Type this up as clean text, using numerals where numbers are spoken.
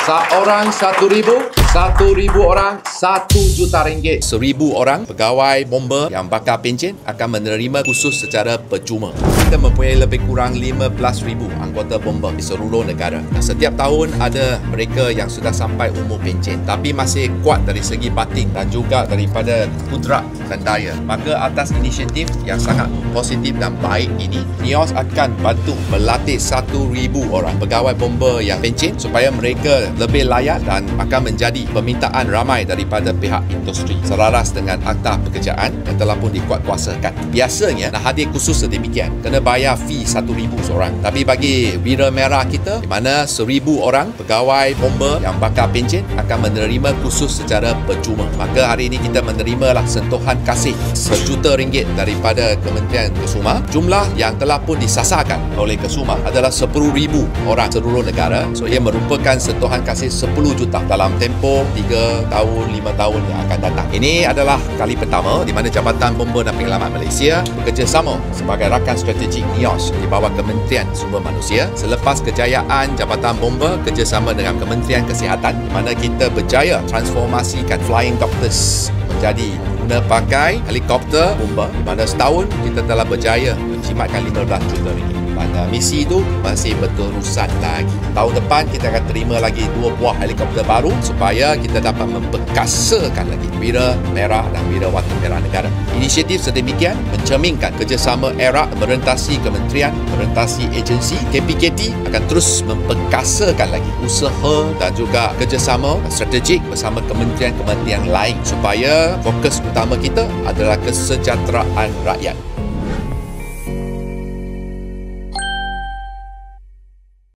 Seorang 1,000, 1,000 orang 1 juta ringgit. 1,000 orang pegawai bomba yang bakar pencen akan menerima khusus secara percuma. Kita mempunyai lebih kurang 15,000 anggota bomba di seluruh negara. Setiap tahun ada mereka yang sudah sampai umur pencen tapi masih kuat dari segi batin dan juga daripada kudrat dan daya. Maka atas inisiatif yang sangat positif dan baik ini, NIOS akan bantu melatih 1,000 orang pegawai bomba yang pencen supaya mereka lebih layak dan akan menjadi permintaan ramai daripada pihak industri selaras dengan Akta Pekerjaan yang telah pun dikuatkuasakan. Biasanya nak hadir khusus sedemikian kena bayar fee 1,000 seorang, tapi bagi Bira Merah kita di mana 1,000 orang pegawai bomba yang bakar pencen akan menerima khusus secara percuma. Maka hari ini kita menerimalah sentuhan kasih 1 juta ringgit daripada Kementerian Kesuma. Jumlah yang telah pun disasarkan oleh Kesuma adalah 10,000 orang seluruh negara. So ia merupakan sentuhan kasih 10 juta dalam tempoh 3 tahun, 5 tahun yang akan datang. Ini adalah kali pertama di mana Jabatan Bomba dan Penyelamat Malaysia bekerjasama sebagai rakan strategik NIOS di bawah Kementerian Sumber Manusia selepas kejayaan Jabatan Bomba kerjasama dengan Kementerian Kesihatan di mana kita berjaya transformasikan flying doctors menjadi guna pakai helikopter bomba di mana setahun kita telah berjaya menjimatkan 15 juta ringgit. Dan misi itu masih berterusan lagi. Tahun depan kita akan terima lagi 2 buah helikopter baru supaya kita dapat memperkasakan lagi Bira Merah dan Bira Watan Merah Negara. Inisiatif sedemikian mencerminkan kerjasama erat merentasi kementerian, merentasi agensi. KPKT akan terus memperkasakan lagi usaha dan juga kerjasama strategik bersama kementerian-kementerian lain supaya fokus utama kita adalah kesejahteraan rakyat.